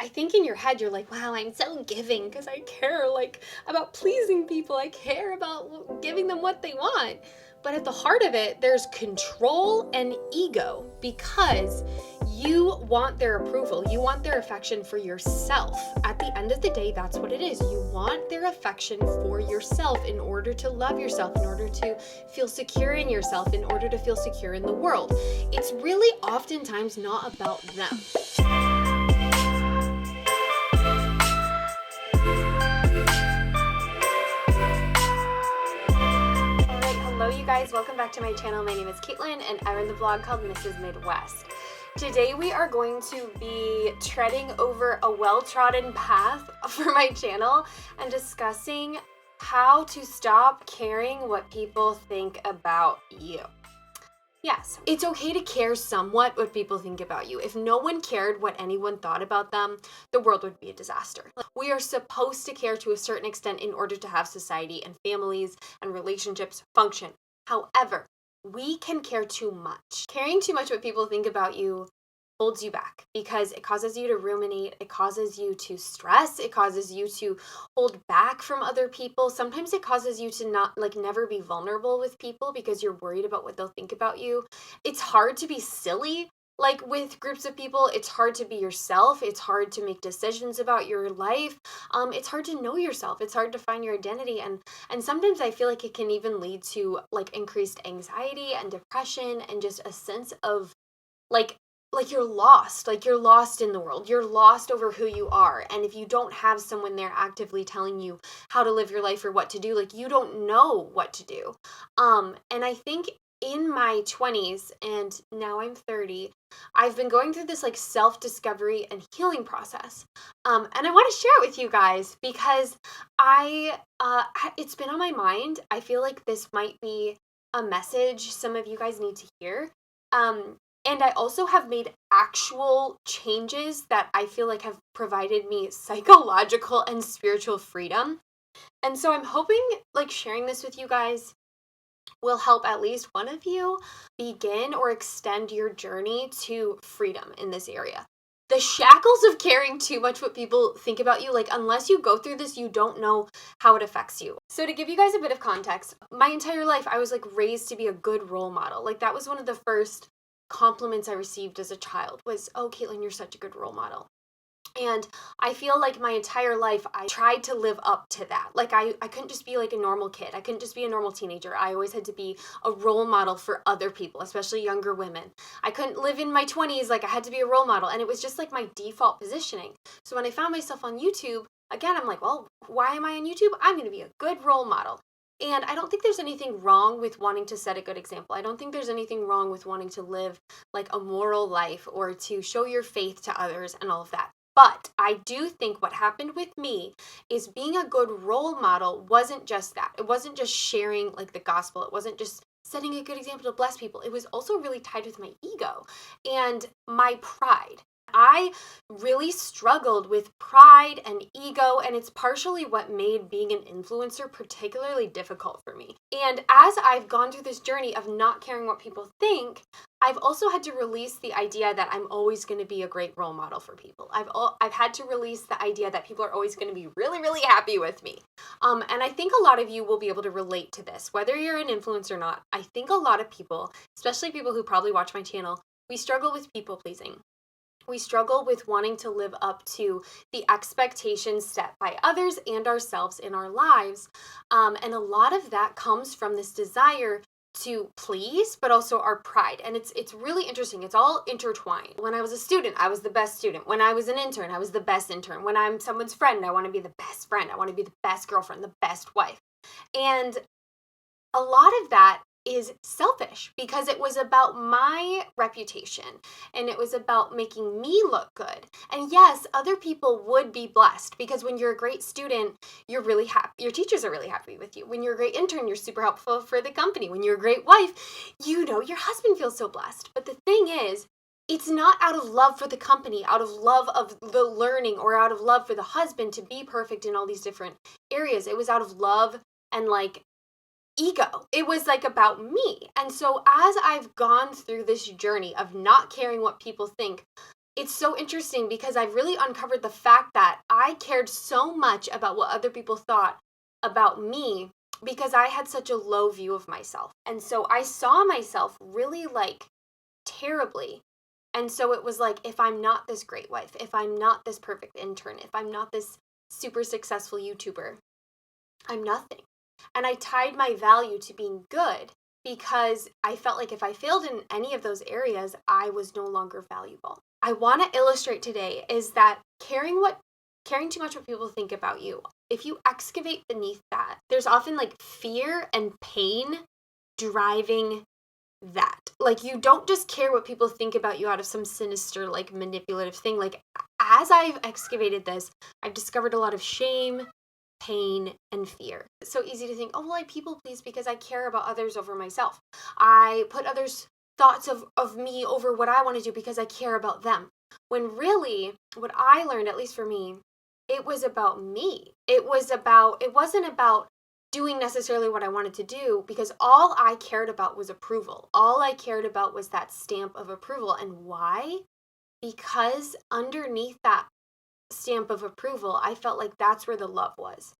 I think in your head you're like, wow, I'm so giving because I care like about pleasing people. I care about giving them what they want. But at the heart of it, there's control and ego because you want their approval. You want their affection for yourself. At the end of the day, that's what it is. You want their affection for yourself in order to love yourself, in order to feel secure in yourself, in order to feel secure in the world. It's really oftentimes not about them. Hello you guys, welcome back to my channel. My name is Caitlin and I run the blog called Mrs. Midwest. Today we are going to be treading over a well-trodden path for my channel and discussing how to stop caring what people think about you. Yes, it's okay to care somewhat what people think about you. If no one cared what anyone thought about them, the world would be a disaster. We are supposed to care to a certain extent in order to have society and families and relationships function. However, we can care too much. Caring too much what people think about you holds you back because it causes you to ruminate, it causes you to stress, it causes you to hold back from other people. Sometimes it causes you to never be vulnerable with people because you're worried about what they'll think about you. It's hard to be silly with groups of people. It's hard to be yourself. It's hard to make decisions about your life. It's hard to know yourself. It's hard to find your identity. And sometimes I feel like it can even lead to increased anxiety and depression and just a sense of you're lost in the world. You're lost over who you are. And if you don't have someone there actively telling you how to live your life or what to do, you don't know what to do. And I think in my 20s, and now I'm 30, I've been going through this self-discovery and healing process. And I want to share it with you guys because it's been on my mind. I feel like this might be a message some of you guys need to hear. And I also have made actual changes that I feel like have provided me psychological and spiritual freedom. And so I'm hoping sharing this with you guys will help at least one of you begin or extend your journey to freedom in this area. The shackles of caring too much what people think about you, unless you go through this, you don't know how it affects you. So to give you guys a bit of context, my entire life I was raised to be a good role model. That was one of the first compliments I received as a child was, oh, Caitlin, you're such a good role model. And I feel like my entire life, I tried to live up to that. I couldn't just be a normal kid. I couldn't just be a normal teenager. I always had to be a role model for other people, especially younger women. I couldn't live in my 20s. I had to be a role model. And it was just my default positioning. So when I found myself on YouTube, again, I'm well, why am I on YouTube? I'm going to be a good role model. And I don't think there's anything wrong with wanting to set a good example. I don't think there's anything wrong with wanting to live a moral life or to show your faith to others and all of that. But I do think what happened with me is being a good role model wasn't just that. It wasn't just sharing the gospel. It wasn't just setting a good example to bless people. It was also really tied with my ego and my pride. I really struggled with pride and ego, and it's partially what made being an influencer particularly difficult for me. And as I've gone through this journey of not caring what people think, I've also had to release the idea that I'm always going to be a great role model for people. I've had to release the idea that people are always going to be really, really happy with me. And I think a lot of you will be able to relate to this, whether you're an influencer or not. I think a lot of people, especially people who probably watch my channel, we struggle with people pleasing. We struggle with wanting to live up to the expectations set by others and ourselves in our lives. And a lot of that comes from this desire to please, but also our pride. And it's really interesting. It's all intertwined. When I was a student, I was the best student. When I was an intern, I was the best intern. When I'm someone's friend, I want to be the best friend. I want to be the best girlfriend, the best wife. And a lot of that is selfish because it was about my reputation and it was about making me look good. And yes, other people would be blessed because when you're a great student, you're really happy. Your teachers are really happy with you. When you're a great intern, you're super helpful for the company. When you're a great wife, your husband feels so blessed. But the thing is, it's not out of love for the company, out of love of the learning, or out of love for the husband to be perfect in all these different areas. It was out of love and ego. It was about me. And so as I've gone through this journey of not caring what people think, it's so interesting because I've really uncovered the fact that I cared so much about what other people thought about me because I had such a low view of myself. And so I saw myself really like terribly. And so it was like, if I'm not this great wife, if I'm not this perfect intern, if I'm not this super successful YouTuber, I'm nothing. And I tied my value to being good because I felt like if I failed in any of those areas, I was no longer valuable. I want to illustrate today is that caring too much what people think about you, if you excavate beneath that, there's often like fear and pain driving that. Like, you don't just care what people think about you out of some sinister, like, manipulative thing. Like, as I've excavated this, I've discovered a lot of shame, pain, and fear. It's so easy to think, oh, well, I people please because I care about others over myself. I put others' thoughts of me over what I want to do because I care about them. When really, what I learned, at least for me, it was about me. It wasn't about doing necessarily what I wanted to do because all I cared about was approval. All I cared about was that stamp of approval. And why? Because underneath that stamp of approval, I felt like that's where the love was.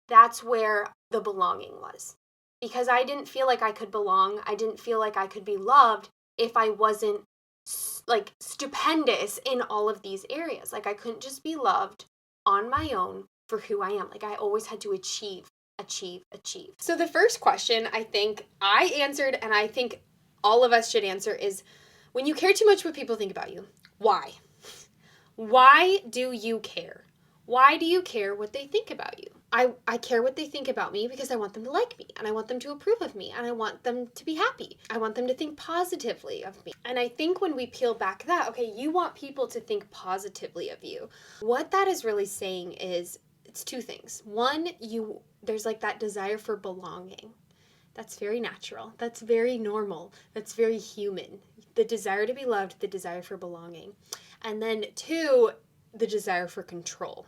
That's where the belonging was. Because I didn't feel like I could belong. I didn't feel like I could be loved if I wasn't like stupendous in all of these areas. Like, I couldn't just be loved on my own for who I am. Like, I always had to achieve. So the first question I think I answered, and I think all of us should answer, is when you care too much what people think about you, why? Why do you care? Why do you care what they think about you? I care what they think about me because I want them to like me, and I want them to approve of me, and I want them to be happy. I want them to think positively of me. And I think when we peel back that, okay, you want people to think positively of you. What that is really saying is, it's two things. One, there's like that desire for belonging. That's very natural. That's very normal. That's very human. The desire to be loved, the desire for belonging. And then two, the desire for control.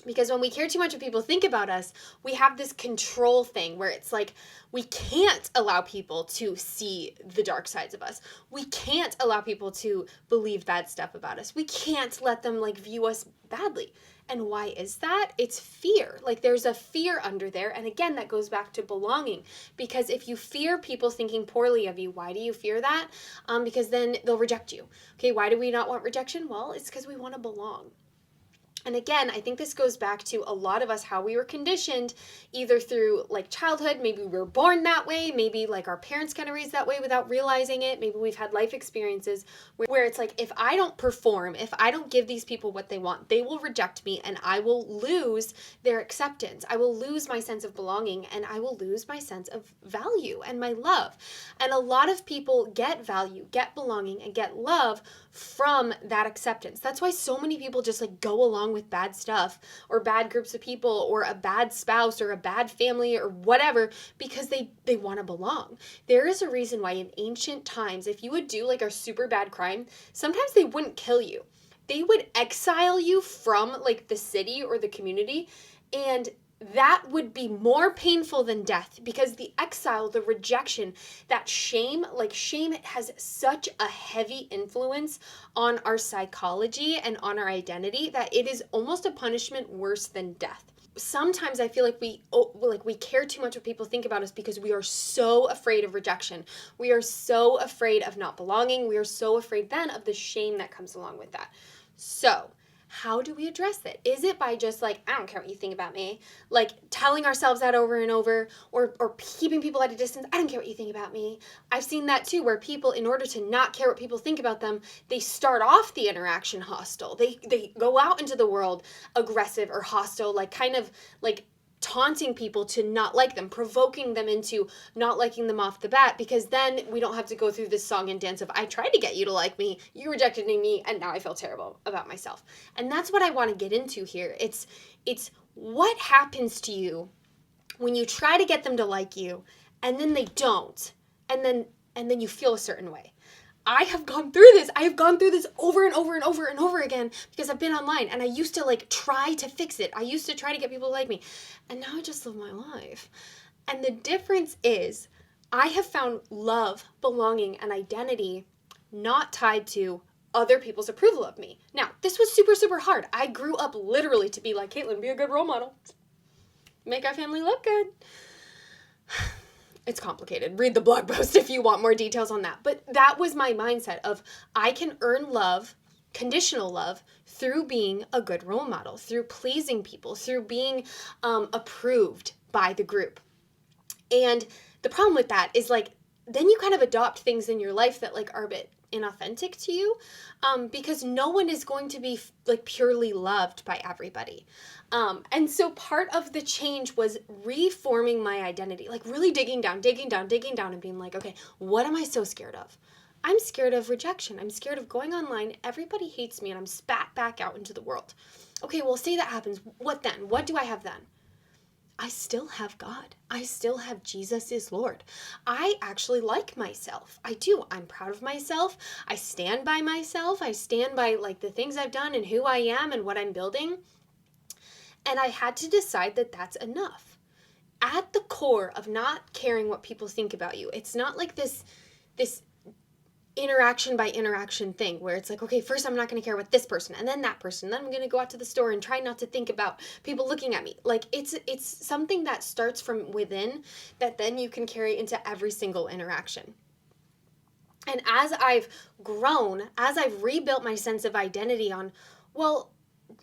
Because when we care too much what people think about us, we have this control thing where it's like we can't allow people to see the dark sides of us. We can't allow people to believe bad stuff about us. We can't let them like view us badly. And why is that? It's fear. Like, there's a fear under there. And again, that goes back to belonging. Because if you fear people thinking poorly of you, why do you fear that? Because then they'll reject you. Okay, why do we not want rejection? Well, it's because we want to belong. And again, I think this goes back to a lot of us, how we were conditioned, either through like childhood, maybe we were born that way, maybe like our parents kind of raised that way without realizing it, maybe we've had life experiences where it's like, if I don't perform, if I don't give these people what they want, they will reject me and I will lose their acceptance. I will lose my sense of belonging and I will lose my sense of value and my love. And a lot of people get value, get belonging, and get love from that acceptance. That's why so many people just like go along with bad stuff or bad groups of people or a bad spouse or a bad family or whatever, because they want to belong. There is a reason why in ancient times, if you would do like a super bad crime, sometimes they wouldn't kill you. They would exile you from like the city or the community, and that would be more painful than death, because the exile, the rejection, that shame, like shame has such a heavy influence on our psychology and on our identity that it is almost a punishment worse than death. Sometimes I feel like we care too much what people think about us because we are so afraid of rejection. We are so afraid of not belonging. We are so afraid then of the shame that comes along with that. So, how do we address it? Is it by just like, I don't care what you think about me, like telling ourselves that over and over, or keeping people at a distance? I don't care what you think about me. I've seen that too, where people, in order to not care what people think about them, they start off the interaction hostile. They go out into the world aggressive or hostile, like kind of like taunting people to not like them, provoking them into not liking them off the bat, because then we don't have to go through this song and dance of, I tried to get you to like me, you rejected me, and now I feel terrible about myself. And that's what I want to get into here. It's what happens to you when you try to get them to like you and then they don't, and then you feel a certain way. I have gone through this. I have gone through this over and over and over and over again because I've been online, and I used to like try to fix it. I used to try to get people to like me, and now I just live my life. And the difference is I have found love, belonging, and identity not tied to other people's approval of me. Now, this was super, super hard. I grew up literally to be like, Caitlin, be a good role model. Make our family look good. It's complicated. Read the blog post if you want more details on that. But that was my mindset of I can earn love, conditional love, through being a good role model, through pleasing people, through being approved by the group. And the problem with that is like, then you kind of adopt things in your life that like are a bit inauthentic to you, because no one is going to be like purely loved by everybody. And so part of the change was reforming my identity, like really digging down and being like, okay, what am I so scared of? I'm scared of rejection. I'm scared of going online. Everybody hates me and I'm spat back out into the world. Okay, well, say that happens. What then? What do I have then? I still have God. I still have Jesus is Lord. I actually like myself. I do. I'm proud of myself. I stand by myself. I stand by like the things I've done and who I am and what I'm building. And I had to decide that that's enough. At the core of not caring what people think about you, it's not like this interaction by interaction thing where it's like, okay, first I'm not going to care what this person and then that person, then I'm going to go out to the store and try not to think about people looking at me. Like it's something that starts from within that then you can carry into every single interaction. And as I've grown, as I've rebuilt my sense of identity on, well,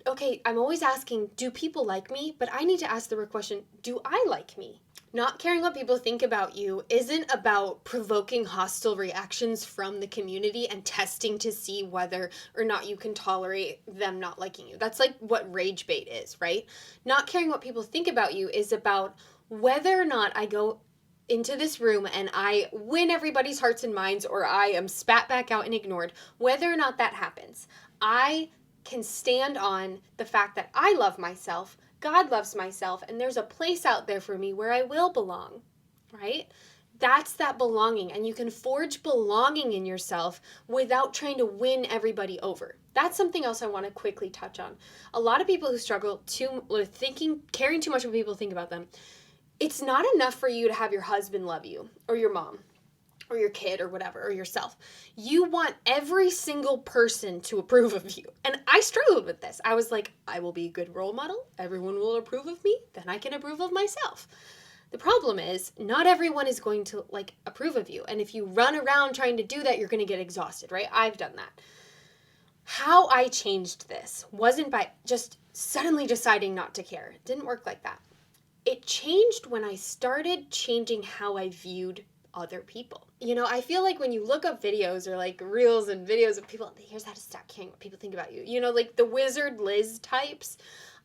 okay, I'm always asking, do people like me? But I need to ask the real question, do I like me? Not caring what people think about you isn't about provoking hostile reactions from the community and testing to see whether or not you can tolerate them not liking you. That's like what rage bait is, right? Not caring what people think about you is about whether or not I go into this room and I win everybody's hearts and minds or I am spat back out and ignored. Whether or not that happens, I can stand on the fact that I love myself, God loves myself, and there's a place out there for me where I will belong, right? That's that belonging, and you can forge belonging in yourself without trying to win everybody over. That's something else I want to quickly touch on. A lot of people who struggle with caring too much what people think about them, it's not enough for you to have your husband love you, or your mom, or your kid or whatever, or yourself. You want every single person to approve of you. And I struggled with this. I was like, I will be a good role model. Everyone will approve of me. Then I can approve of myself. The problem is not everyone is going to like approve of you. And if you run around trying to do that, you're going to get exhausted, right? I've done that. How I changed this wasn't by just suddenly deciding not to care. It didn't work like that. It changed when I started changing how I viewed other people. You know, I feel like when you look up videos or like reels and videos of people, here's how to stop caring what people think about you. You know, like the Wizard Liz types,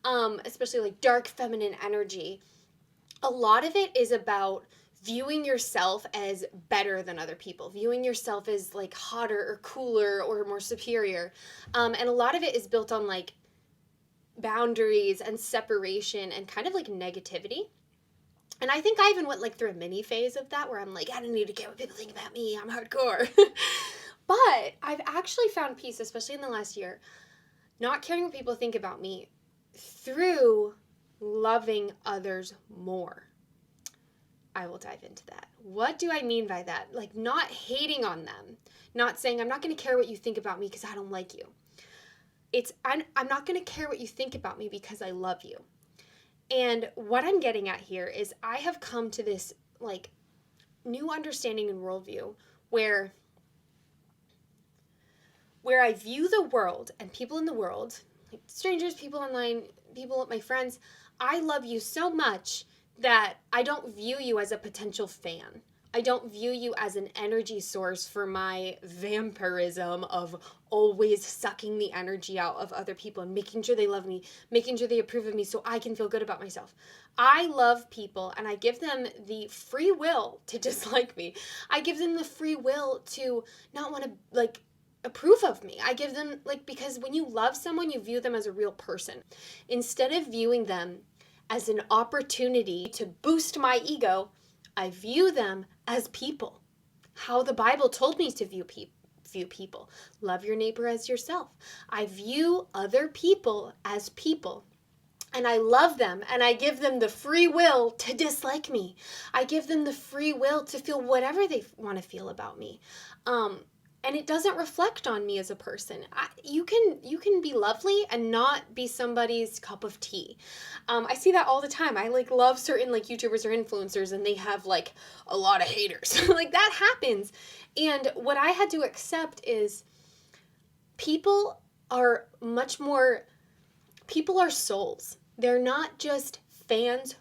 especially like dark feminine energy. A lot of it is about viewing yourself as better than other people, viewing yourself as like hotter or cooler or more superior. And a lot of it is built on like boundaries and separation and kind of like negativity. And I think I even went like through a mini phase of that where I'm like, I don't need to care what people think about me. I'm hardcore. But I've actually found peace, especially in the last year, not caring what people think about me through loving others more. I will dive into that. What do I mean by that? Like not hating on them, not saying I'm not going to care what you think about me because I don't like you. I'm not going to care what you think about me because I love you. And what I'm getting at here is I have come to this like new understanding and worldview where I view the world and people in the world, like strangers, people online, people, my friends, I love you so much that I don't view you as a potential fan. I don't view you as an energy source for my vampirism of always sucking the energy out of other people and making sure they love me, making sure they approve of me so I can feel good about myself. I love people and I give them the free will to dislike me. I give them the free will to not want to like approve of me. I give them like, because when you love someone, you view them as a real person. Instead of viewing them as an opportunity to boost my ego, I view them as people. How the Bible told me to view people. Love your neighbor as yourself. I view other people as people. And I love them and I give them the free will to dislike me. I give them the free will to feel whatever they want to feel about me. and it doesn't reflect on me as a person. You can be lovely and not be somebody's cup of tea. I see that all the time. I like love certain like YouTubers or influencers, and they have like a lot of haters. Like that happens. And what I had to accept is people are souls. They're not just fans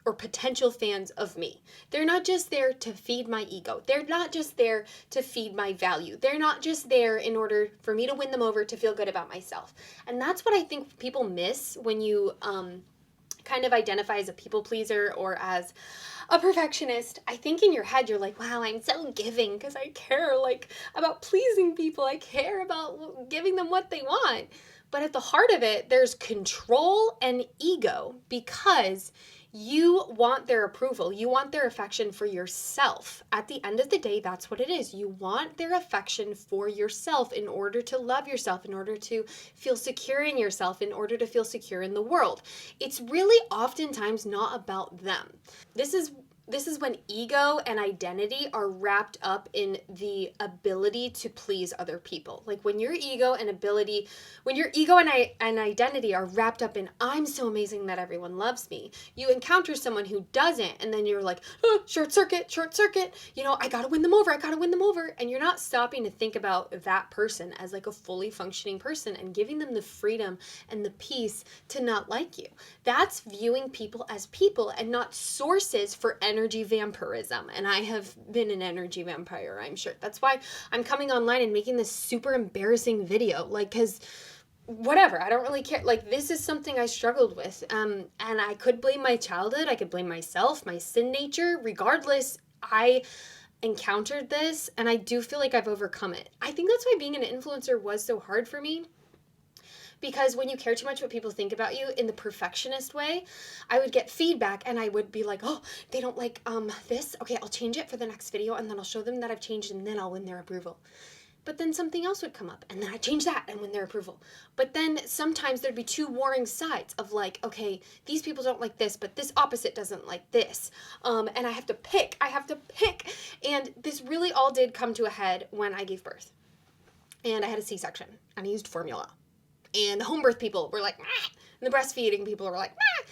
or potential fans of me. They're not just there to feed my ego. They're not just there to feed my value. They're not just there in order for me to win them over to feel good about myself. And that's what I think people miss when you kind of identify as a people pleaser or as a perfectionist. I think in your head you're like, wow, I'm so giving because I care like about pleasing people. I care about giving them what they want. But at the heart of it, there's control and ego because you want their approval. You want their affection for yourself. At the end of the day, that's what it is. You want their affection for yourself in order to love yourself, in order to feel secure in yourself, in order to feel secure in the world. It's really oftentimes not about them. This is when ego and identity are wrapped up in the ability to please other people. Like when your ego and identity are wrapped up in, I'm so amazing that everyone loves me. You encounter someone who doesn't, and then you're like, oh, short circuit. I gotta win them over. And you're not stopping to think about that person as like a fully functioning person and giving them the freedom and the peace to not like you. That's viewing people as people and not sources for energy vampirism. And I have been an energy vampire, I'm sure. That's why I'm coming online and making this super embarrassing video. Like, because whatever, I don't really care. Like, this is something I struggled with. And I could blame my childhood. I could blame myself, my sin nature. Regardless, I encountered this and I do feel like I've overcome it. I think that's why being an influencer was so hard for me. Because when you care too much what people think about you in the perfectionist way, I would get feedback and I would be like, oh, they don't like this. Okay, I'll change it for the next video and then I'll show them that I've changed and then I'll win their approval. But then something else would come up and then I change that and win their approval. But then sometimes there'd be two warring sides of like, okay, these people don't like this, but this opposite doesn't like this. And I have to pick. And this really all did come to a head when I gave birth. And I had a C-section and I used formula. And the home birth people were like, ah! And the breastfeeding people were like, ah!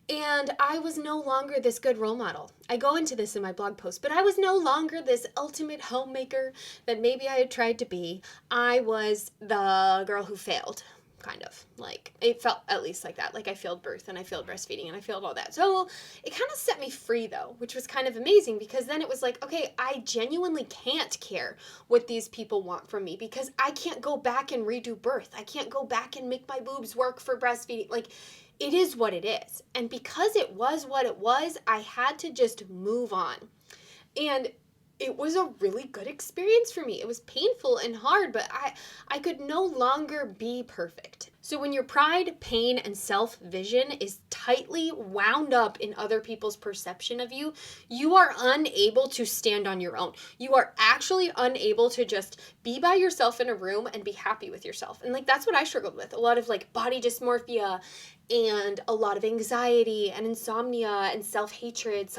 And I was no longer this good role model. I go into this in my blog post, but I was no longer this ultimate homemaker that maybe I had tried to be. I was the girl who failed, kind of. Like, it felt at least like that. Like, I failed birth, and I failed breastfeeding, and I failed all that. So it kind of set me free, though, which was kind of amazing, because then it was like, okay, I genuinely can't care what these people want from me, because I can't go back and redo birth. I can't go back and make my boobs work for breastfeeding. Like, it is what it is. And because it was what it was, I had to just move on. And it was a really good experience for me. It was painful and hard, but I could no longer be perfect. So when your pride, pain, and self-vision is tightly wound up in other people's perception of you, you are unable to stand on your own. You are actually unable to just be by yourself in a room and be happy with yourself. And like, that's what I struggled with. A lot of like body dysmorphia and a lot of anxiety and insomnia and self-hatred,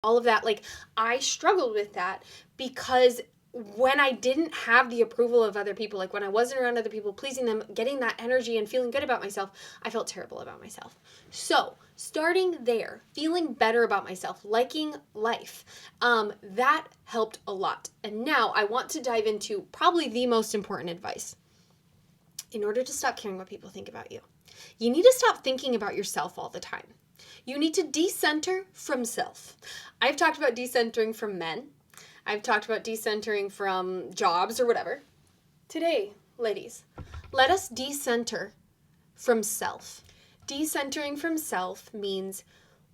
all of that. Like, I struggled with that because when I didn't have the approval of other people, like when I wasn't around other people, pleasing them, getting that energy and feeling good about myself, I felt terrible about myself. So starting there, feeling better about myself, liking life, that helped a lot. And now I want to dive into probably the most important advice. In order to stop caring what people think about you, you need to stop thinking about yourself all the time. You need to decenter from self. I've talked about decentering from men. I've talked about decentering from jobs or whatever. Today, ladies, let us decenter from self. Decentering from self means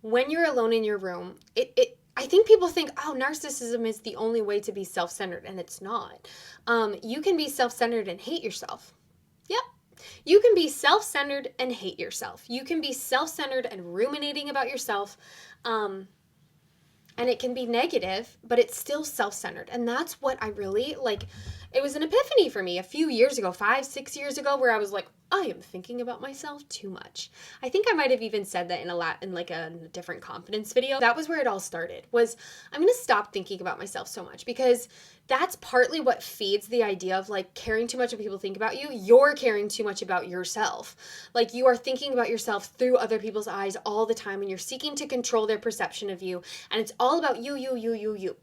when you're alone in your room, I think people think, oh, narcissism is the only way to be self-centered, and it's not. You can be self-centered and hate yourself. Yep. You can be self-centered and hate yourself. You can be self-centered and ruminating about yourself, and it can be negative, but it's still self-centered. And that's what I really, like, it was an epiphany for me a few years ago, 5-6 years ago, where I was like, I am thinking about myself too much. I think I might have even said that in like a different confidence video. That was where it all started, was I'm going to stop thinking about myself so much, because that's partly what feeds the idea of like caring too much what people think about you. You're caring too much about yourself. Like you are thinking about yourself through other people's eyes all the time, and you're seeking to control their perception of you. And it's all about you.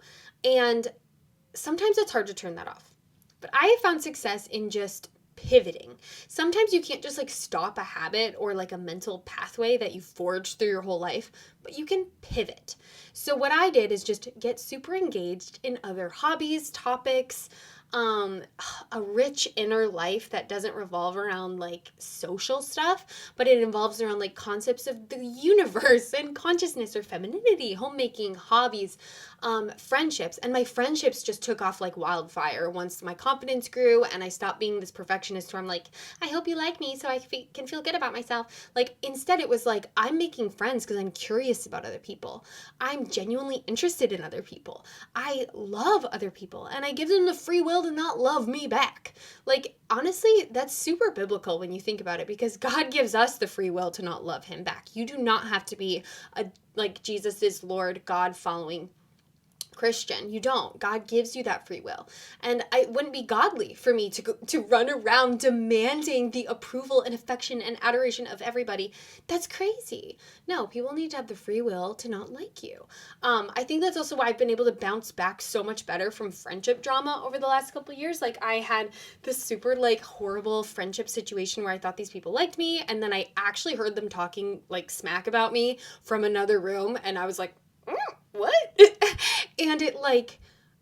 And sometimes it's hard to turn that off. But I have found success in just pivoting. Sometimes you can't just like stop a habit or like a mental pathway that you forged through your whole life, but you can pivot. So what I did is just get super engaged in other hobbies, topics, a rich inner life that doesn't revolve around like social stuff, but it involves around like concepts of the universe and consciousness or femininity, homemaking, hobbies, friendships. And my friendships just took off like wildfire once my confidence grew and I stopped being this perfectionist where I'm like, I hope you like me so I can feel good about myself. Like instead it was like, I'm making friends because I'm curious about other people. I'm genuinely interested in other people. I love other people and I give them the free will to not love me back. Like, honestly, that's super biblical when you think about it, because God gives us the free will to not love him back. You do not have to be like Jesus is Lord, God following Christian. You don't. God gives you that free will. And it wouldn't be godly for me to run around demanding the approval and affection and adoration of everybody. That's crazy. No, people need to have the free will to not like you. I think that's also why I've been able to bounce back so much better from friendship drama over the last couple of years. Like I had this super like horrible friendship situation where I thought these people liked me, and then I actually heard them talking like smack about me from another room, and I was like, what? And it like,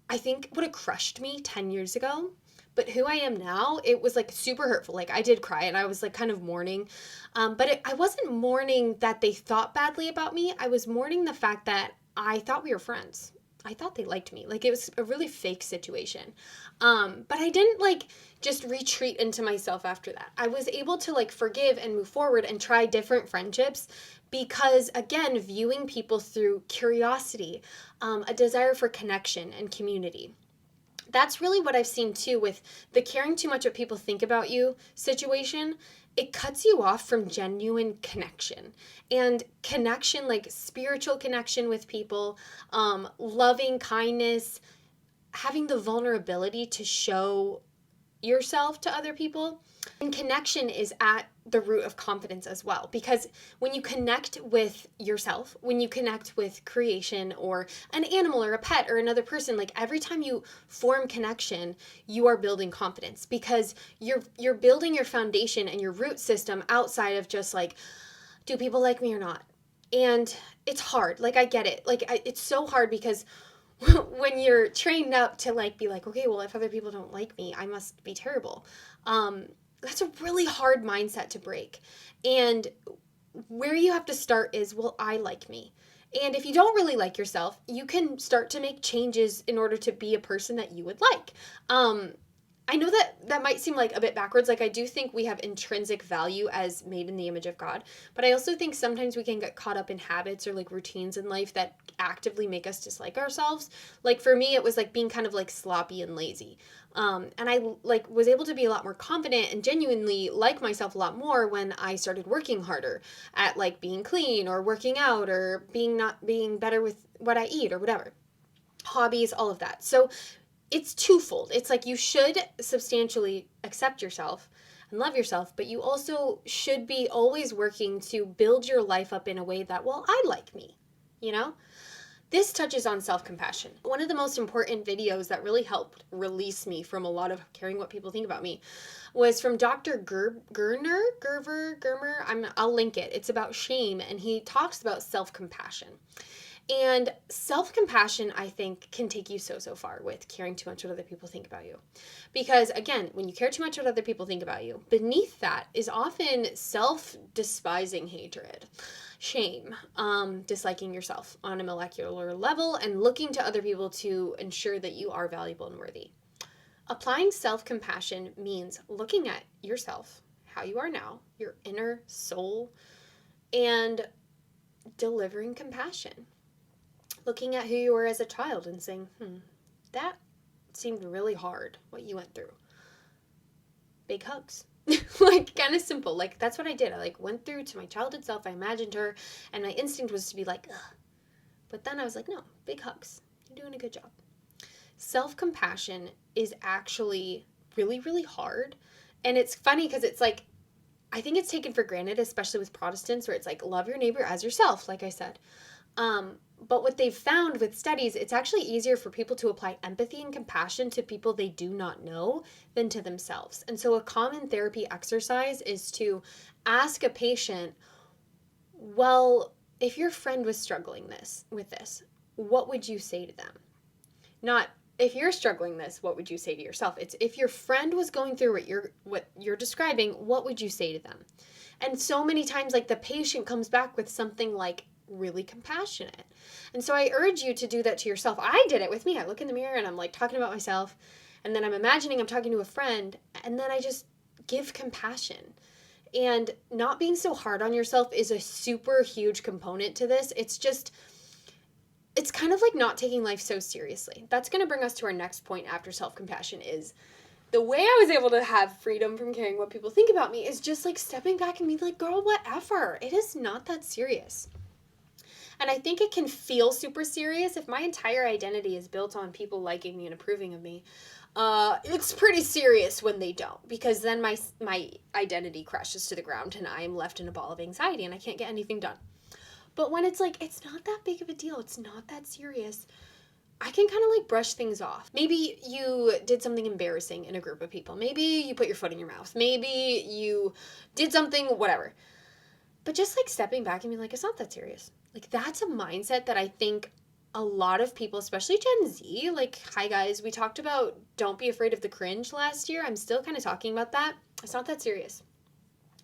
I think would have crushed me 10 years ago, but who I am now, it was like super hurtful. Like I did cry and I was like kind of mourning, but I wasn't mourning that they thought badly about me. I was mourning the fact that I thought we were friends. I thought they liked me. Like it was a really fake situation. But I didn't like just retreat into myself after that. I was able to like forgive and move forward and try different friendships because, again, viewing people through curiosity, a desire for connection and community. That's really what I've seen too with the caring too much what people think about you situation. It cuts you off from genuine connection, and connection, like spiritual connection with people, loving kindness, having the vulnerability to show yourself to other people. And connection is at the root of confidence as well, because when you connect with yourself, when you connect with creation or an animal or a pet or another person, like every time you form connection, you are building confidence, because you're building your foundation and your root system outside of just like, do people like me or not? And it's hard. Like I get it. Like it's so hard because when you're trained up to like be like, okay, well, if other people don't like me, I must be terrible. That's a really hard mindset to break. And where you have to start is, well, I like me. And if you don't really like yourself, you can start to make changes in order to be a person that you would like. I know that might seem like a bit backwards. Like I do think we have intrinsic value as made in the image of God, but I also think sometimes we can get caught up in habits or like routines in life that actively make us dislike ourselves. Like for me, it was like being kind of like sloppy and lazy. And I like was able to be a lot more confident and genuinely like myself a lot more when I started working harder at like being clean or working out or being better with what I eat or whatever. Hobbies, all of that. So it's twofold. It's like you should substantially accept yourself and love yourself, but you also should be always working to build your life up in a way that, well, I like me, you know? This touches on self-compassion. One of the most important videos that really helped release me from a lot of caring what people think about me was from Dr. Germer. I'll link it. It's about shame, and he talks about self-compassion. And self-compassion, I think, can take you so far with caring too much what other people think about you. Because, again, when you care too much what other people think about you, beneath that is often self-despising hatred, shame, disliking yourself on a molecular level, and looking to other people to ensure that you are valuable and worthy. Applying self-compassion means looking at yourself, how you are now, your inner soul, and delivering compassion. Looking at who you were as a child and saying, that seemed really hard, what you went through. Big hugs. Like, kind of simple. Like, that's what I did. I, like, went through to my childhood self. I imagined her, and my instinct was to be like, ugh. But then I was like, no, big hugs. You're doing a good job. Self-compassion is actually really, really hard. And it's funny because it's like, I think it's taken for granted, especially with Protestants, where it's like, love your neighbor as yourself, like I said. But what they've found with studies, it's actually easier for people to apply empathy and compassion to people they do not know than to themselves. And so a common therapy exercise is to ask a patient, well, if your friend was struggling with this, what would you say to them? Not if you're struggling this, what would you say to yourself? It's if your friend was going through what you're describing, what would you say to them? And so many times, like, the patient comes back with something like really compassionate. And so I urge you to do that to yourself. I did it with me. I look in the mirror and I'm like talking about myself, and then I'm imagining I'm talking to a friend, and then I just give compassion. And not being so hard on yourself is a super huge component to this. It's kind of like not taking life so seriously. That's going to bring us to our next point after self-compassion is the way I was able to have freedom from caring what people think about me is just like stepping back and being like, girl, whatever. It is not that serious. And I think it can feel super serious if my entire identity is built on people liking me and approving of me. It's pretty serious when they don't, because then my identity crashes to the ground and I am left in a ball of anxiety and I can't get anything done. But when it's like, it's not that big of a deal, it's not that serious, I can kind of like brush things off. Maybe you did something embarrassing in a group of people. Maybe you put your foot in your mouth. Maybe you did something, whatever. But just like stepping back and being like, it's not that serious. Like, that's a mindset that I think a lot of people, especially Gen Z, like, hi guys, we talked about don't be afraid of the cringe last year. I'm still kind of talking about that. It's not that serious.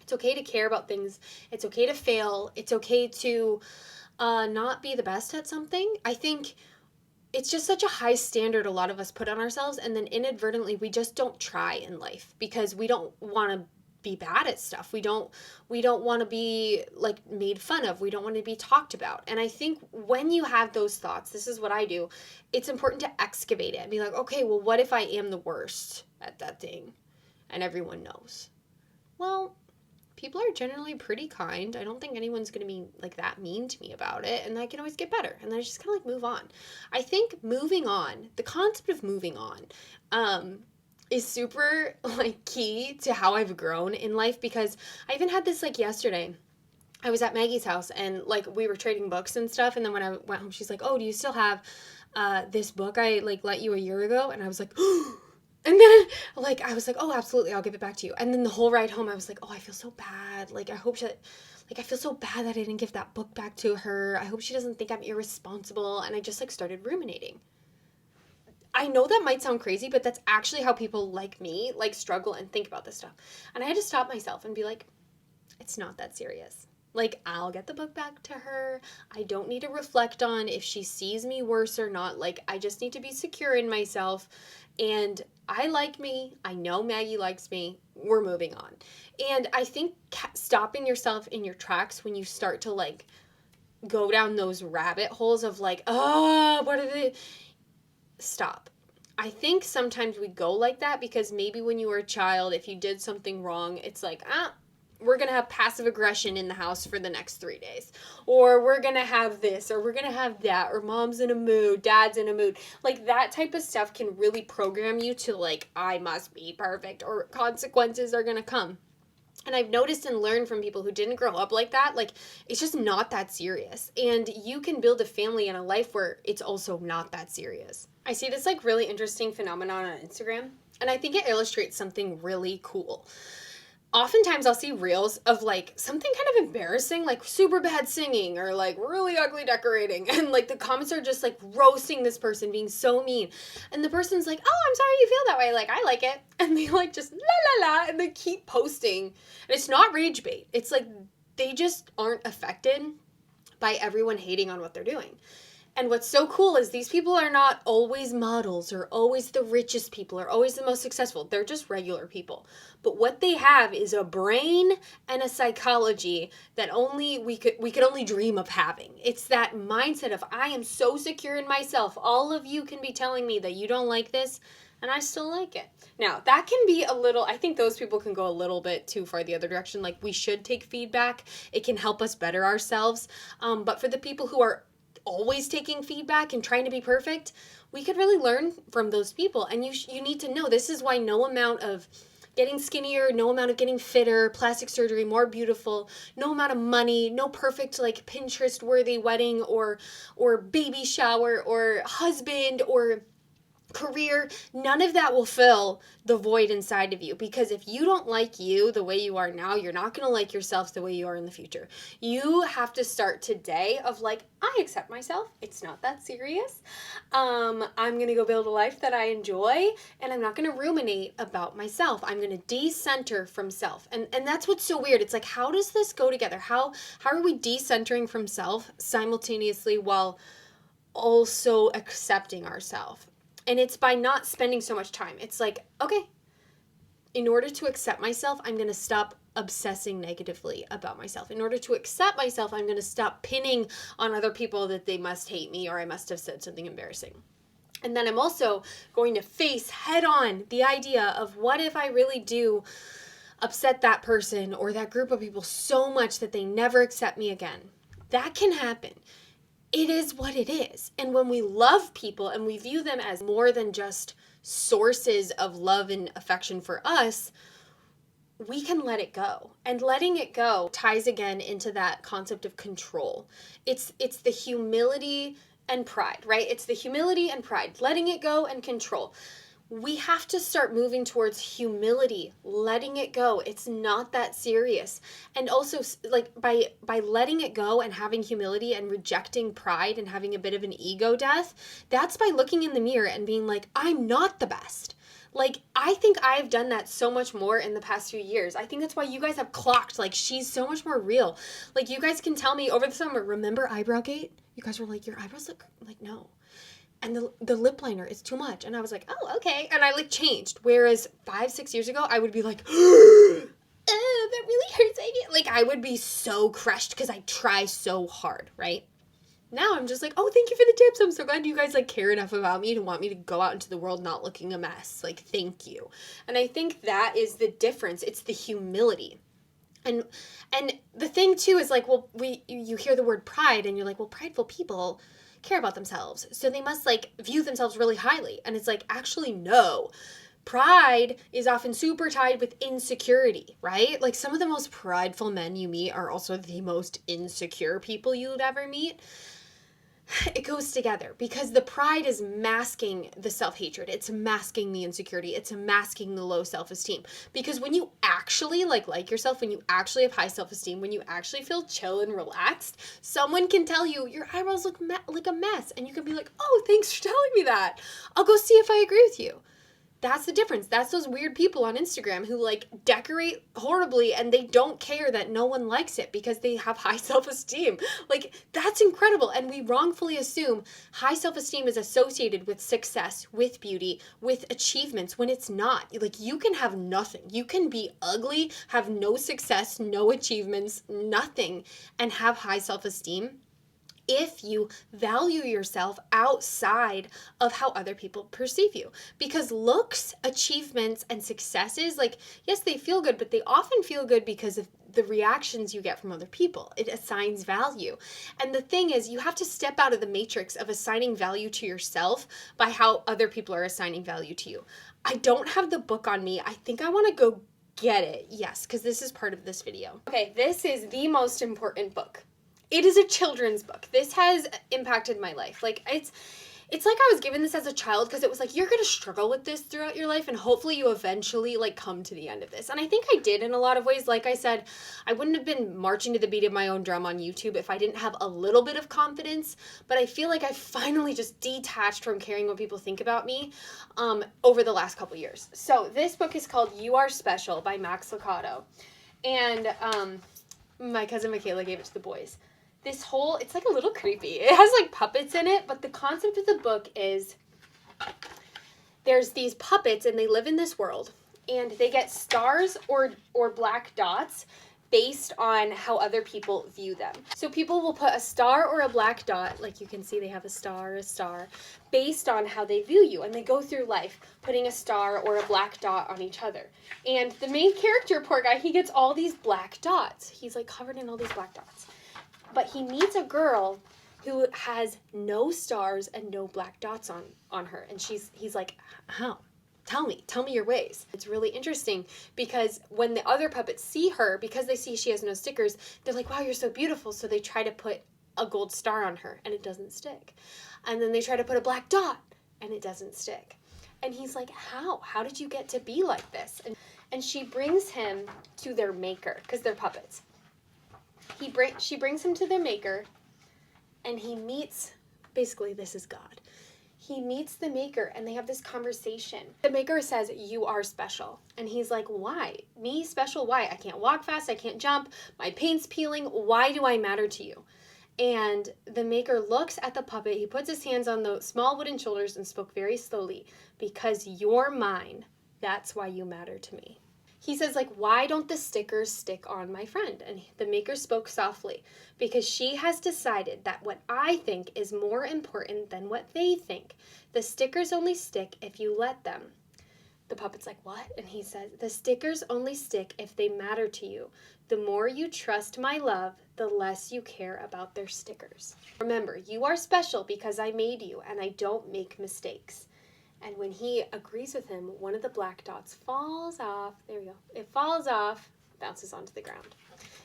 It's okay to care about things. It's okay to fail. It's okay to not be the best at something. I think it's just such a high standard a lot of us put on ourselves, and then inadvertently we just don't try in life because we don't want to be bad at stuff. We don't want to be like made fun of. We don't want to be talked about. And I think when you have those thoughts, this is what I do. It's important to excavate it and be like, okay, well, what if I am the worst at that thing and everyone knows? Well, people are generally pretty kind. I don't think anyone's going to be like that mean to me about it, and I can always get better. And then I just kind of like move on. I think moving on, the concept of moving on, is super like key to how I've grown in life, because I even had this like yesterday. I was at Maggie's house and like we were trading books and stuff, and then when I went home, she's like, oh, do you still have this book I like let you a year ago? And I was like, oh. And then, like, I was like, oh, absolutely, I'll give it back to you. And then the whole ride home, I was like, oh, I feel so bad. Like, I hope I feel so bad that I didn't give that book back to her. I hope she doesn't think I'm irresponsible. And I just, like, started ruminating. I know that might sound crazy, but that's actually how people like me, like, struggle and think about this stuff. And I had to stop myself and be like, it's not that serious. Like, I'll get the book back to her. I don't need to reflect on if she sees me worse or not. Like, I just need to be secure in myself. And I like me. I know Maggie likes me. We're moving on. And I think stopping yourself in your tracks when you start to, like, go down those rabbit holes of, like, oh, what are they? Stop. I think sometimes we go like that because maybe when you were a child, if you did something wrong, it's like, we're going to have passive aggression in the house for the next 3 days. Or we're going to have this, or we're going to have that, or mom's in a mood, dad's in a mood. Like, that type of stuff can really program you to, like, I must be perfect, or consequences are going to come. And I've noticed and learned from people who didn't grow up like that, like, it's just not that serious. And you can build a family and a life where it's also not that serious. I see this, like, really interesting phenomenon on Instagram, and I think it illustrates something really cool. Oftentimes I'll see reels of like something kind of embarrassing, like super bad singing or like really ugly decorating. And like the comments are just like roasting this person, being so mean. And the person's like, oh, I'm sorry you feel that way. Like, I like it. And they like just la la la. And they keep posting. And it's not rage bait. It's like they just aren't affected by everyone hating on what they're doing. And what's so cool is these people are not always models or always the richest people or always the most successful. They're just regular people. But what they have is a brain and a psychology that only we could only dream of having. It's that mindset of, I am so secure in myself. All of you can be telling me that you don't like this. and I still like it. Now, that can be a little, I think those people can go a little bit too far the other direction. Like, we should take feedback. It can help us better ourselves. But for the people who are always taking feedback and trying to be perfect, we could really learn from those people. And you need to know, this is why no amount of getting skinnier, no amount of getting fitter, plastic surgery, more beautiful, no amount of money, no perfect like Pinterest worthy wedding or baby shower or husband or career, none of that will fill the void inside of you. Because if you don't like you the way you are now, you're not going to like yourself the way you are in the future. You have to start today of like, I accept myself. It's not that serious. I'm going to go build a life that I enjoy, and I'm not going to ruminate about myself. I'm going to decenter from self. And that's what's so weird. It's like, how does this go together? How are we decentering from self simultaneously while also accepting ourselves? And it's by not spending so much time. It's like, okay, in order to accept myself, I'm going to stop obsessing negatively about myself. In order to accept myself, I'm going to stop pinning on other people that they must hate me or I must have said something embarrassing. And then I'm also going to face head on the idea of, what if I really do upset that person or that group of people so much that they never accept me again? That can happen. It is what it is. And when we love people and we view them as more than just sources of love and affection for us, we can let it go. And letting it go ties again into that concept of control. It's the humility and pride, right? It's the humility and pride, letting it go and control. We have to start moving towards humility, letting it go. It's not that serious. And also, like, by letting it go and having humility and rejecting pride and having a bit of an ego death, that's by looking in the mirror and being like, I'm not the best. Like, I think I've done that so much more in the past few years. I think that's why you guys have clocked, like, she's so much more real. Like, you guys can tell me over the summer, remember Eyebrowgate? You guys were like, your eyebrows look like, no. And the lip liner is too much. And I was like, oh, okay. And I like changed. Whereas 5-6 years ago, I would be like, oh, that really hurts. Like, I would be so crushed because I try so hard, right? Now I'm just like, oh, thank you for the tips. I'm so glad you guys like care enough about me to want me to go out into the world not looking a mess. Like, thank you. And I think that is the difference. It's the humility. And the thing too is like, well, you hear the word pride and you're like, well, prideful people care about themselves, so they must like view themselves really highly. And it's like, actually, no. Pride is often super tied with insecurity, right? Like, some of the most prideful men you meet are also the most insecure people you would ever meet. It goes together because the pride is masking the self-hatred. It's masking the insecurity. It's masking the low self-esteem. Because when you actually like yourself, when you actually have high self-esteem, when you actually feel chill and relaxed, someone can tell you your eyebrows look like a mess. And you can be like, oh, thanks for telling me that. I'll go see if I agree with you. That's the difference. That's those weird people on Instagram who like decorate horribly and they don't care that no one likes it because they have high self-esteem. Like, that's incredible. And we wrongfully assume high self-esteem is associated with success, with beauty, with achievements, when it's not. Like, you can have nothing. You can be ugly, have no success, no achievements, nothing, and have high self-esteem if you value yourself outside of how other people perceive you. Because looks, achievements, and successes, like, yes, they feel good, but they often feel good because of the reactions you get from other people. It assigns value. And the thing is, you have to step out of the matrix of assigning value to yourself by how other people are assigning value to you. I don't have the book on me. I think I want to go get it. Yes, because this is part of this video. Okay, this is the most important book. It is a children's book. This has impacted my life. Like, it's like I was given this as a child because it was like, you're going to struggle with this throughout your life and hopefully you eventually like come to the end of this. And I think I did in a lot of ways. Like I said, I wouldn't have been marching to the beat of my own drum on YouTube if I didn't have a little bit of confidence. But I feel like I finally just detached from caring what people think about me over the last couple years. So this book is called You Are Special by Max Lucado. And my cousin Michaela gave it to the boys. It's like a little creepy. It has like puppets in it, but the concept of the book is there's these puppets and they live in this world and they get stars or black dots based on how other people view them. So people will put a star or a black dot, like you can see they have a star, based on how they view you. And they go through life putting a star or a black dot on each other. And the main character, poor guy, he gets all these black dots. He's like covered in all these black dots. But he meets a girl who has no stars and no black dots on her. And he's like, how? Tell me your ways. It's really interesting because when the other puppets see her, because they see she has no stickers, they're like, wow, you're so beautiful. So they try to put a gold star on her and it doesn't stick. And then they try to put a black dot and it doesn't stick. And he's like, how? How did you get to be like this? And she brings him to their maker because they're puppets. She brings him to their maker and he meets, basically this is God. He meets the maker and they have this conversation. The maker says, you are special. And he's like, why? Me special? Why? I can't walk fast. I can't jump. My paint's peeling. Why do I matter to you? And the maker looks at the puppet. He puts his hands on the small wooden shoulders and spoke very slowly. Because you're mine. That's why you matter to me. He says, like, why don't the stickers stick on my friend? And the maker spoke softly, because she has decided that what I think is more important than what they think. The stickers only stick if you let them. The puppet's like, what? And he says, the stickers only stick if they matter to you. The more you trust my love, the less you care about their stickers. Remember, you are special because I made you, and I don't make mistakes. And when he agrees with him, one of the black dots falls off. There we go. It falls off, bounces onto the ground.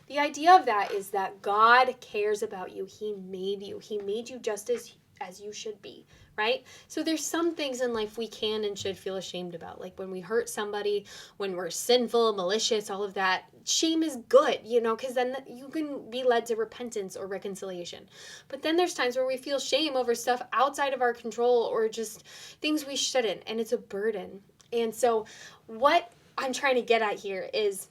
The idea of that is that God cares about you. He made you. He made you just as you should be, right? So there's some things in life we can and should feel ashamed about. Like when we hurt somebody, when we're sinful, malicious, all of that. Shame is good, because then you can be led to repentance or reconciliation. But then there's times where we feel shame over stuff outside of our control or just things we shouldn't, and it's a burden. And so what I'm trying to get at here is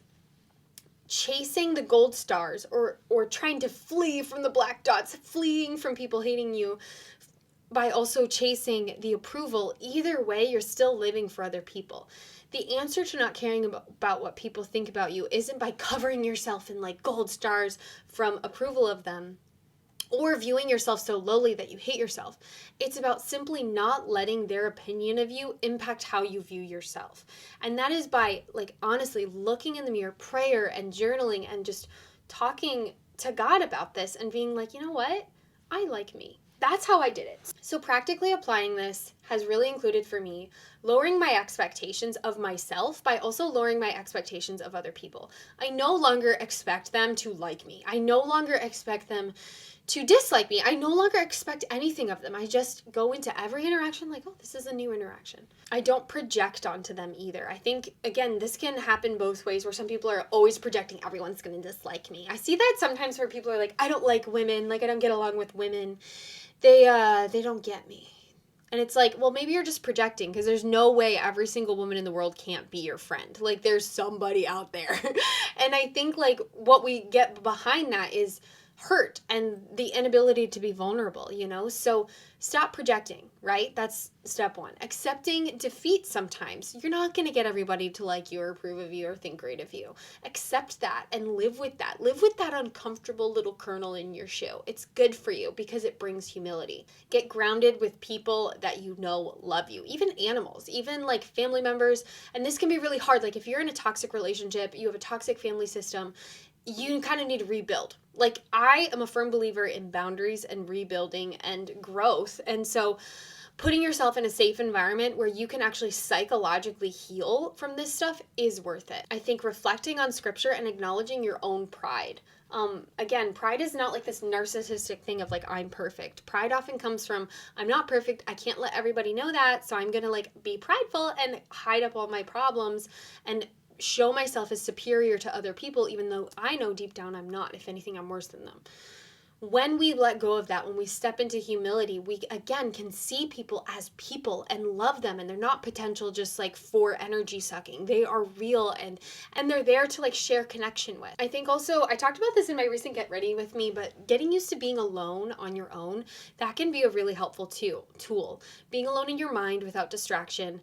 chasing the gold stars or trying to flee from the black dots, fleeing from people hating you by also chasing the approval. Either way, you're still living for other people. The answer to not caring about what people think about you isn't by covering yourself in like gold stars from approval of them or viewing yourself so lowly that you hate yourself. It's about simply not letting their opinion of you impact how you view yourself. And that is by, like, honestly looking in the mirror, prayer and journaling and just talking to God about this and being like, you know what? I like me. That's how I did it. So practically applying this has really included for me lowering my expectations of myself by also lowering my expectations of other people. I no longer expect them to like me. I no longer expect them to dislike me. I no longer expect anything of them. I just go into every interaction like, oh, this is a new interaction. I don't project onto them either. I think, again, this can happen both ways where some people are always projecting everyone's going to dislike me. I see that sometimes where people are like, I don't like women, like I don't get along with women. They don't get me. And it's like, well, maybe you're just projecting because there's no way every single woman in the world can't be your friend. Like there's somebody out there. And I think like what we get behind that is hurt and the inability to be vulnerable, So stop projecting, right? That's step one. Accepting defeat sometimes. You're not going to get everybody to like you or approve of you or think great of you. Accept that and live with that. Live with that uncomfortable little kernel in your shoe. It's good for you because it brings humility. Get grounded with people that you know love you. Even animals, even like family members. And this can be really hard. Like if you're in a toxic relationship, you have a toxic family system, you kind of need to rebuild. Like I am a firm believer in boundaries and rebuilding and growth. And so putting yourself in a safe environment where you can actually psychologically heal from this stuff is worth it. I think reflecting on scripture and acknowledging your own pride. Again, pride is not like this narcissistic thing of like, I'm perfect. Pride often comes from, I'm not perfect. I can't let everybody know that. So I'm going to like be prideful and hide up all my problems and show myself as superior to other people, even though I know deep down I'm not. If anything, I'm worse than them. when we let go of that, when we step into humility, we again can see people as people and love them, and they're not potential just like for energy sucking. They are real, and they're there to like share connection with. I think also, I talked about this in my recent Get Ready With Me, but getting used to being alone on your own, that can be a really helpful tool. Being alone in your mind without distraction,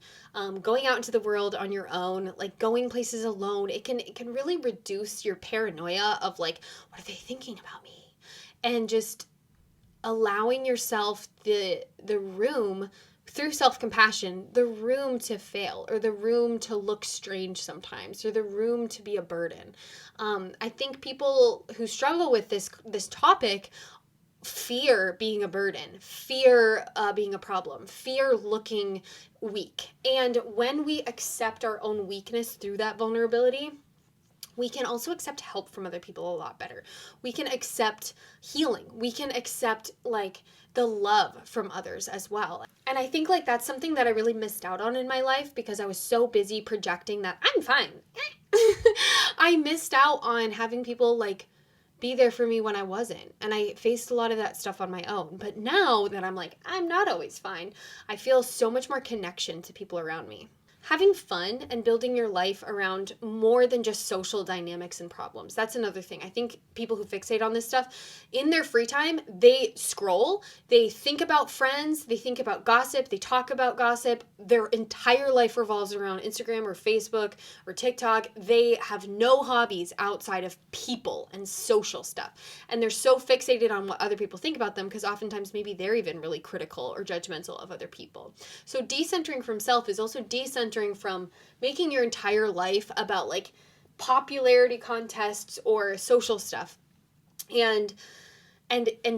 going out into the world on your own, like going places alone, it can really reduce your paranoia of like, what are they thinking about me? And just allowing yourself the room, through self-compassion, the room to fail, or the room to look strange sometimes, or the room to be a burden. I think people who struggle with this topic fear being a burden, fear being a problem, fear looking weak. And when we accept our own weakness through that vulnerability, we can also accept help from other people a lot better. We can accept healing. We can accept like the love from others as well. And I think like that's something that I really missed out on in my life because I was so busy projecting that I'm fine. I missed out on having people like be there for me when I wasn't. And I faced a lot of that stuff on my own. But now that I'm like, I'm not always fine, I feel so much more connection to people around me. Having fun and building your life around more than just social dynamics and problems. That's another thing. I think people who fixate on this stuff, in their free time, they scroll, they think about friends, they think about gossip, they talk about gossip. Their entire life revolves around Instagram or Facebook or TikTok. They have no hobbies outside of people and social stuff. And they're so fixated on what other people think about them because oftentimes maybe they're even really critical or judgmental of other people. So decentering from self is also decentering from making your entire life about like popularity contests or social stuff, and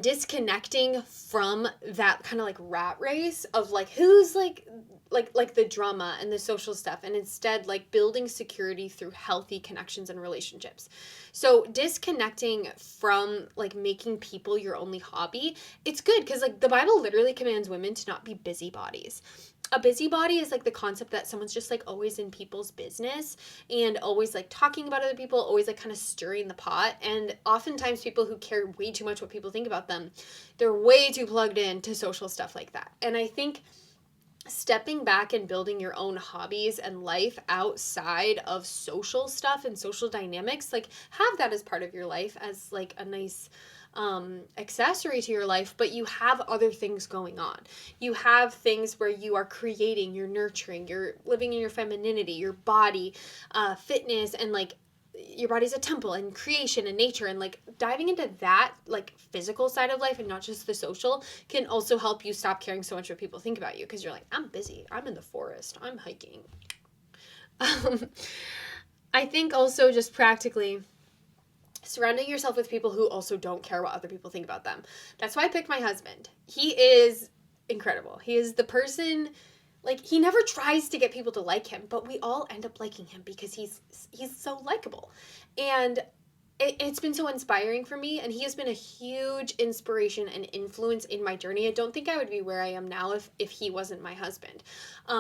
disconnecting from that kind of like rat race of like who's like the drama and the social stuff, and instead like building security through healthy connections and relationships. So disconnecting from like making people your only hobby, it's good because like the Bible literally commands women to not be busybodies. A busybody is like the concept that someone's just like always in people's business and always like talking about other people, always like kind of stirring the pot. And oftentimes people who care way too much what people think about them, they're way too plugged into social stuff like that. And I think stepping back and building your own hobbies and life outside of social stuff and social dynamics, like have that as part of your life as like a nice accessory to your life, but you have other things going on. You have things where you are creating, you're nurturing, you're living in your femininity, your body, fitness, and like your body's a temple, and creation and nature, and like diving into that like physical side of life and not just the social can also help you stop caring so much what people think about you, because you're like, I'm busy, I'm in the forest, I'm hiking. I think also just practically surrounding yourself with people who also don't care what other people think about them. That's why I picked my husband. He is incredible. He is the person, like, he never tries to get people to like him, but we all end up liking him because he's so likable. And it's been so inspiring for me, and he has been a huge inspiration and influence in my journey. I don't think I would be where I am now if he wasn't my husband.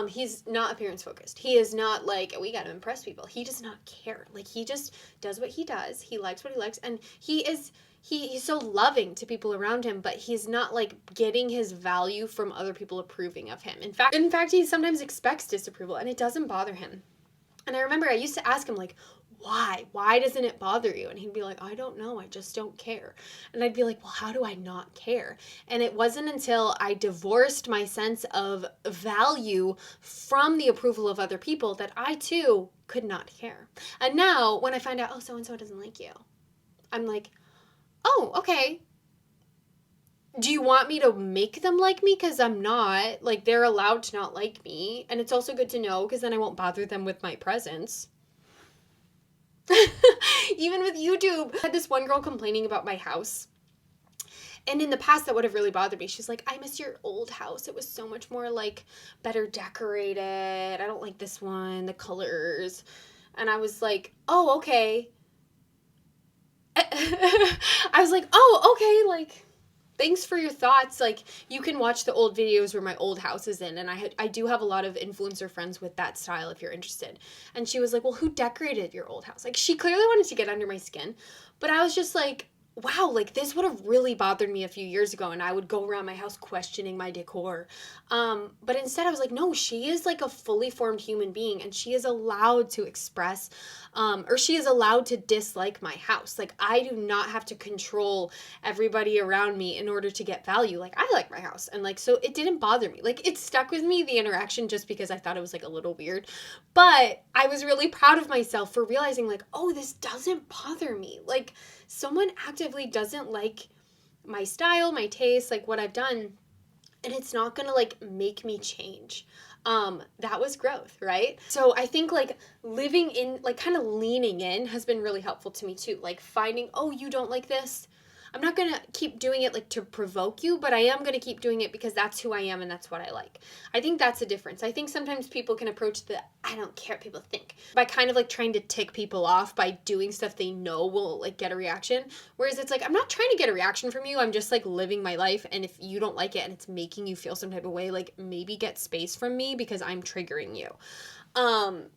He's not appearance focused. He is not like, we got to impress people. He does not care. Like, he just does what he does. He likes what he likes, and he's so loving to people around him, but he's not like getting his value from other people approving of him. In fact, he sometimes expects disapproval, and it doesn't bother him. And I remember I used to ask him, like, why doesn't it bother you? And he'd be like, I don't know, I just don't care. And I'd be like, well, how do I not care? And it wasn't until I divorced my sense of value from the approval of other people that I too could not care. And now when I find out, oh, so-and-so doesn't like you, I'm like, oh, okay. Do you want me to make them like me? Because I'm not. Like, they're allowed to not like me. And it's also good to know because then I won't bother them with my presence. Even with YouTube. I had this one girl complaining about my house. And in the past, that would have really bothered me. She's like, I miss your old house. It was so much more, like, better decorated. I don't like this one, the colors. And I was like, oh, okay. I was like, oh, okay, like, thanks for your thoughts. Like, you can watch the old videos where my old house is in, and I do have a lot of influencer friends with that style if you're interested. And she was like, well, who decorated your old house? Like, she clearly wanted to get under my skin, but I was just like, wow, like this would have really bothered me a few years ago, and I would go around my house questioning my decor. But instead I was like, no, she is like a fully formed human being, and she is allowed to express, or she is allowed to dislike my house. Like, I do not have to control everybody around me in order to get value. Like, I like my house, and like, so it didn't bother me. Like, it stuck with me, the interaction, just because I thought it was like a little weird. But I was really proud of myself for realizing like, oh, this doesn't bother me. Like, someone actively doesn't like my style, my taste, like what I've done, and it's not gonna like make me change. That was growth, right? So I think like living in, like kind of leaning in has been really helpful to me too. Like finding, oh, you don't like this? I'm not gonna keep doing it like to provoke you, but I am gonna keep doing it because that's who I am and that's what I like. I think that's a difference. I think sometimes people can approach the I don't care what people think by kind of like trying to tick people off by doing stuff they know will like get a reaction. Whereas it's like, I'm not trying to get a reaction from you. I'm just like living my life. And if you don't like it and it's making you feel some type of way, like maybe get space from me because I'm triggering you.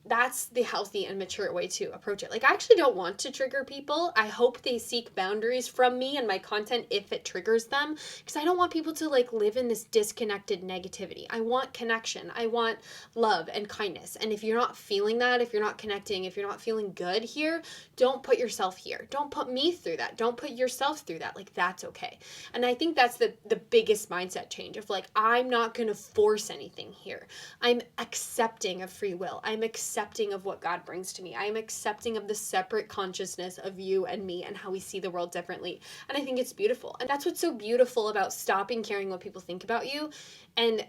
That's the healthy and mature way to approach it. Like, I actually don't want to trigger people. I hope they seek boundaries from me and my content if it triggers them, because I don't want people to like live in this disconnected negativity. I want connection. I want love and kindness. And if you're not feeling that, if you're not connecting, if you're not feeling good here, don't put yourself here. Don't put me through that. Don't put yourself through that. Like, that's okay. And I think that's the biggest mindset change of like, I'm not going to force anything here. I'm accepting of free will. I'm accepting of what God brings to me. I am accepting of the separate consciousness of you and me and how we see the world differently. And I think it's beautiful. And that's what's so beautiful about stopping caring what people think about you and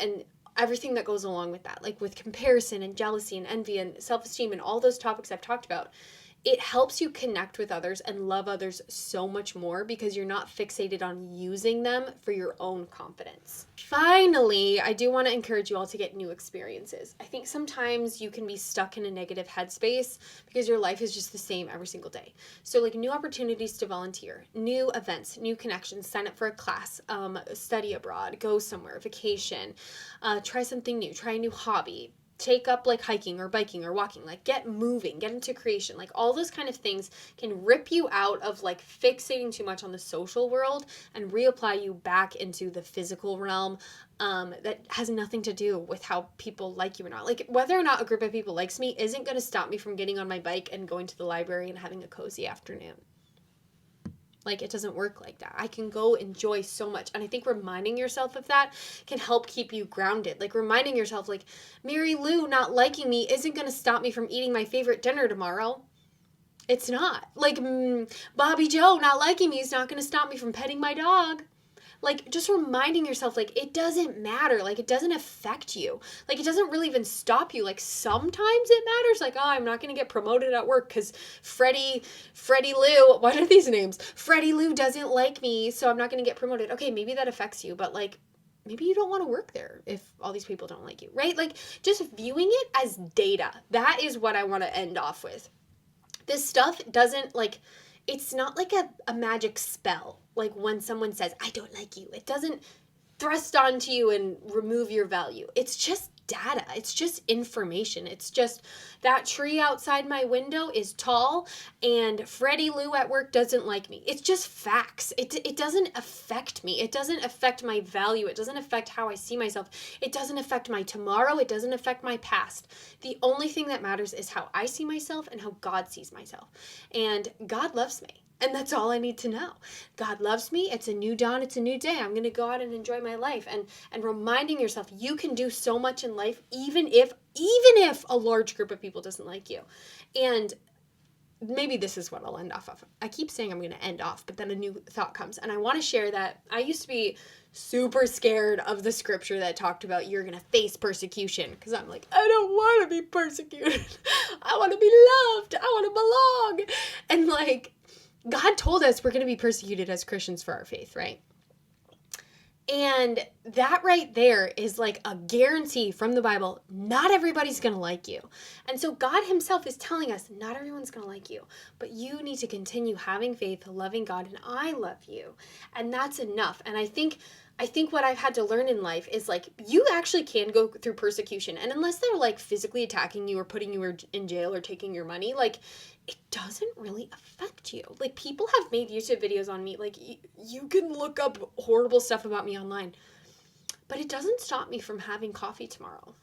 everything that goes along with that, like with comparison and jealousy and envy and self-esteem and all those topics I've talked about. It helps you connect with others and love others so much more because you're not fixated on using them for your own confidence. Finally, I do want to encourage you all to get new experiences. I think sometimes you can be stuck in a negative headspace because your life is just the same every single day. So like new opportunities to volunteer, new events, new connections, sign up for a class, study abroad, go somewhere, vacation, try something new, try a new hobby, take up like hiking or biking or walking, like get moving, get into creation, like all those kind of things can rip you out of like fixating too much on the social world and reapply you back into the physical realm. That has nothing to do with how people like you or not. Like whether or not a group of people likes me isn't going to stop me from getting on my bike and going to the library and having a cozy afternoon. Like, it doesn't work like that. I can go enjoy so much. And I think reminding yourself of that can help keep you grounded. Like, reminding yourself, like, Mary Lou not liking me isn't going to stop me from eating my favorite dinner tomorrow. It's not. Like, Bobby Joe not liking me is not going to stop me from petting my dog. Like, just reminding yourself, like, it doesn't matter. Like, it doesn't affect you. Like, it doesn't really even stop you. Like, sometimes it matters. Like, oh, I'm not going to get promoted at work because Freddie Lou, what are these names? Freddie Lou doesn't like me, so I'm not going to get promoted. Okay, maybe that affects you, but, like, maybe you don't want to work there if all these people don't like you, right? Like, just viewing it as data. That is what I want to end off with. This stuff doesn't, like, it's not like a magic spell. Like when someone says, I don't like you, it doesn't thrust onto you and remove your value. It's just data. It's just information. It's just that tree outside my window is tall and Freddie Lou at work doesn't like me. It's just facts. It doesn't affect me. It doesn't affect my value. It doesn't affect how I see myself. It doesn't affect my tomorrow. It doesn't affect my past. The only thing that matters is how I see myself and how God sees myself. And God loves me. And that's all I need to know. God loves me. It's a new dawn. It's a new day. I'm going to go out and enjoy my life. And reminding yourself you can do so much in life, even if a large group of people doesn't like you. And maybe this is what I'll end off of. I keep saying I'm going to end off, but then a new thought comes. And I want to share that I used to be super scared of the scripture that talked about you're going to face persecution. Because I'm like, I don't want to be persecuted. I want to be loved. I want to belong. And like, God told us we're going to be persecuted as Christians for our faith, right? And that right there is like a guarantee from the Bible. Not everybody's going to like you. And so God himself is telling us not everyone's going to like you, but you need to continue having faith, loving God, and I love you. And that's enough. And I think I think what I've had to learn in life is like, you actually can go through persecution, and unless they're like physically attacking you or putting you in jail or taking your money, like, it doesn't really affect you. Like, people have made YouTube videos on me. Like, you can look up horrible stuff about me online, but it doesn't stop me from having coffee tomorrow.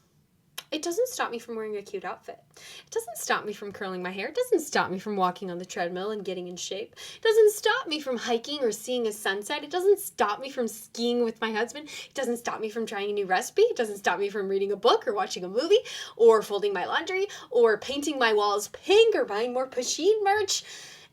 It doesn't stop me from wearing a cute outfit. It doesn't stop me from curling my hair. It doesn't stop me from walking on the treadmill and getting in shape. It doesn't stop me from hiking or seeing a sunset. It doesn't stop me from skiing with my husband. It doesn't stop me from trying a new recipe. It doesn't stop me from reading a book or watching a movie or folding my laundry or painting my walls pink or buying more Pusheen merch.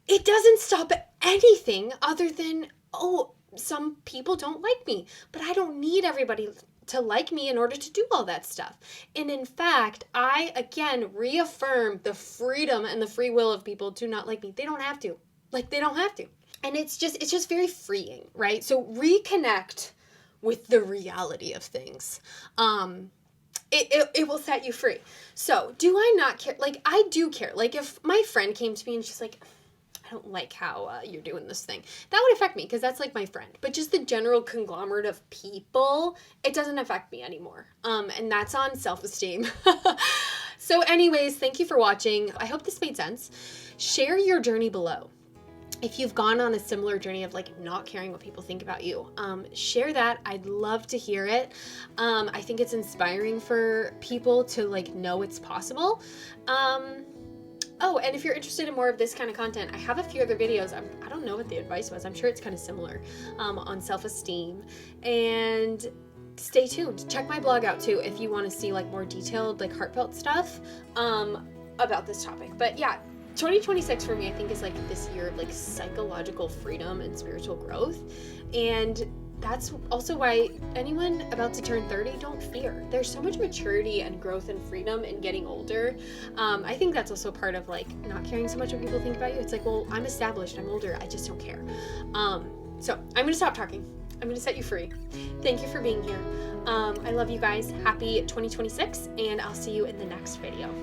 It doesn't stop anything other than, oh, some people don't like me, but I don't need everybody to like me in order to do all that stuff. And in fact, I again reaffirm the freedom and the free will of people to not like me. They don't have to. Like, they don't have to. And it's just very freeing, right? So reconnect with the reality of things. It will set you free. So do I not care? Like, I do care. Like, if my friend came to me and she's like, I don't like how you're doing this thing, that would affect me because that's like my friend. But just the general conglomerate of people, it doesn't affect me anymore. And that's on self-esteem. So anyways, thank you for watching. I hope this made sense. Share your journey below. If you've gone on a similar journey of like not caring what people think about you, share that. I'd love to hear it. I think it's inspiring for people to like know it's possible. Oh, and if you're interested in more of this kind of content, I have a few other videos. I don't know what the advice was. I'm sure it's kind of similar on self-esteem. And stay tuned. Check my blog out too if you want to see like more detailed, like heartfelt stuff about this topic. But yeah, 2026 for me, I think, is like this year of like psychological freedom and spiritual growth. And that's also why anyone about to turn 30, don't fear. There's so much maturity and growth and freedom in getting older. I think that's also part of like not caring so much what people think about you. It's like, well, I'm established, I'm older, I just don't care. So I'm gonna stop talking. I'm gonna set you free. Thank you for being here. I love you guys. Happy 2026, and I'll see you in the next video.